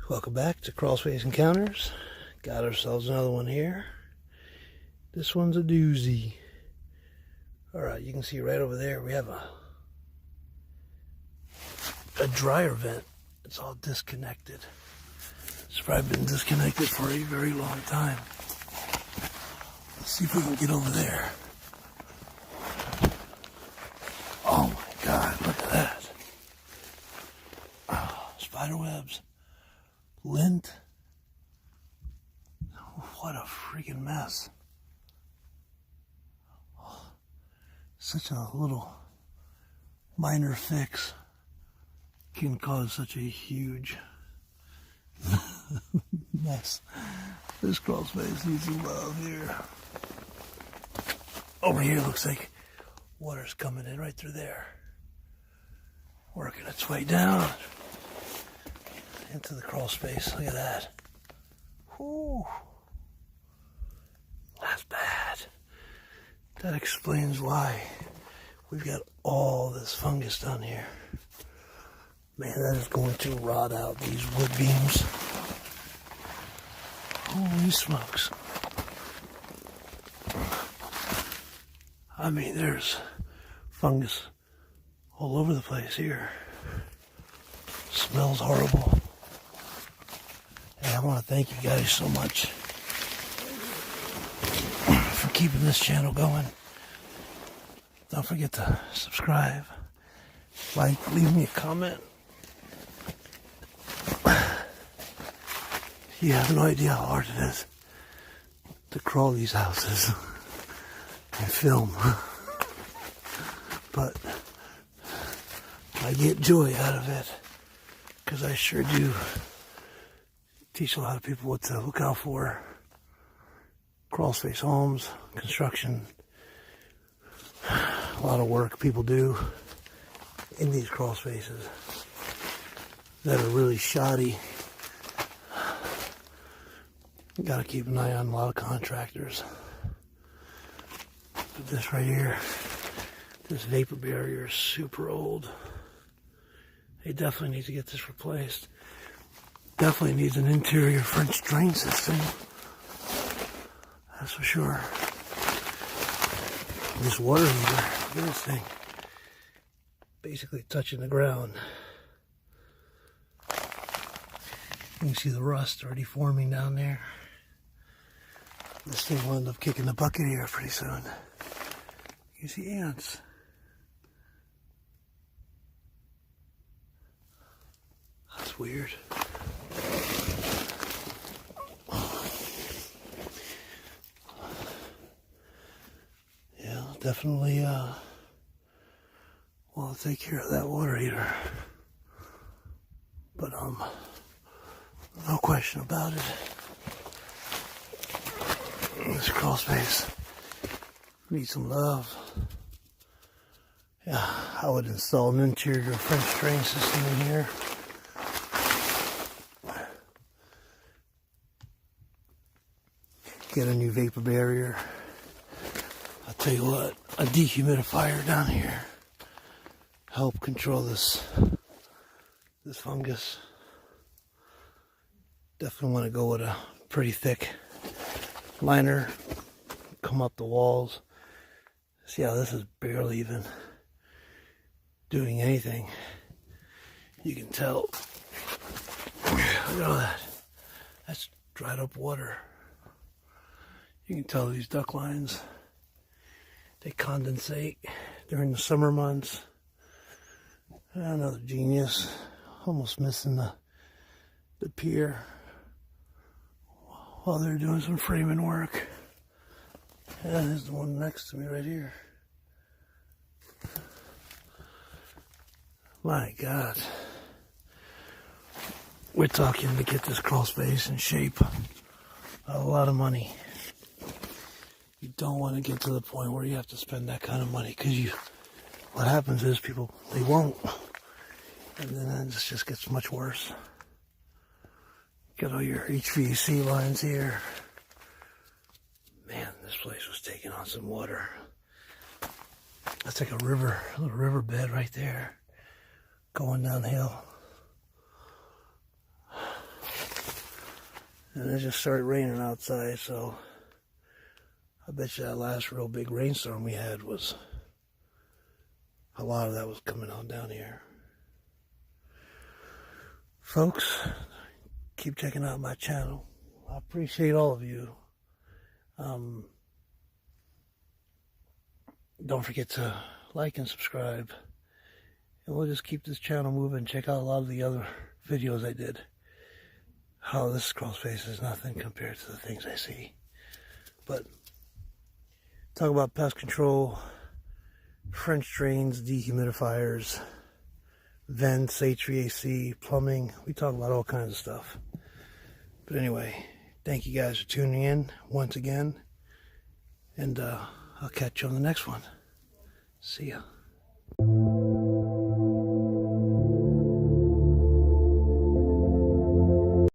Welcome back to Crawlspace Encounters. Got ourselves another one here. This one's a doozy. Alright, you can see right over there we have a dryer vent. It's all disconnected. It's probably been disconnected for a very long time. Let's see if we can get over there. Oh my God, look at that. Oh, spider webs. Lint. What a freaking mess. Such a little minor fix can cause such a huge mess. This crawl space needs some love here. Over here looks like water's coming in right through there. Working its way down into the crawl space. Look at that. Whew. That's bad. That explains why we've got all this fungus down here. Man, that is going to rot out these wood beams. Holy smokes. I mean, there's fungus all over the place here. Smells horrible. And I want to thank you guys so much for keeping this channel going. Don't forget to subscribe, like, leave me a comment. You have no idea how hard it is to crawl these houses and film. But I get joy out of it because I sure do teach a lot of people what to look out for. Crawlspace homes, construction, a lot of work people do in these crawl spaces that are really shoddy. You gotta keep an eye on a lot of contractors. But this right here, this vapor barrier is super old. They definitely need to get this replaced. Definitely needs an interior French drain system. That's for sure. This water heater, look at this thing. Basically touching the ground. You can see the rust already forming down there. This thing will end up kicking the bucket here pretty soon. You see ants. That's weird. Yeah, definitely want to take care of that water heater. But no question about it. This crawl space needs some love. Yeah, I would install an interior French drain system in here. Get a new vapor barrier. I'll tell you what, a dehumidifier down here help control this fungus. Definitely want to go with a pretty thick liner. Come up the walls. See how this is barely even doing anything. You can tell. Look at all that. That's dried up water. You can tell these duct lines, they condensate during the summer months. Another genius, almost missing the pier while they're doing some framing work. And there's the one next to me right here. My God. We're talking to get this crawl space in shape. A lot of money. You don't want to get to the point where you have to spend that kind of money, because what happens is people, they won't. And then it just gets much worse. Got all your HVAC lines here. Man, this place was taking on some water. That's like a river, a little river bed right there, going downhill. And it just started raining outside, so I bet you that last real big rainstorm we had was, a lot of that was coming on down here. Folks, keep checking out my channel. I appreciate all of you. Don't forget to like and subscribe. And we'll just keep this channel moving. Check out a lot of the other videos I did. How this Crawlspace is nothing compared to the things I see. But talk about pest control, French drains, dehumidifiers, vents, HVAC, plumbing. We talk about all kinds of stuff. But anyway, thank you guys for tuning in once again. And I'll catch you on the next one. See ya.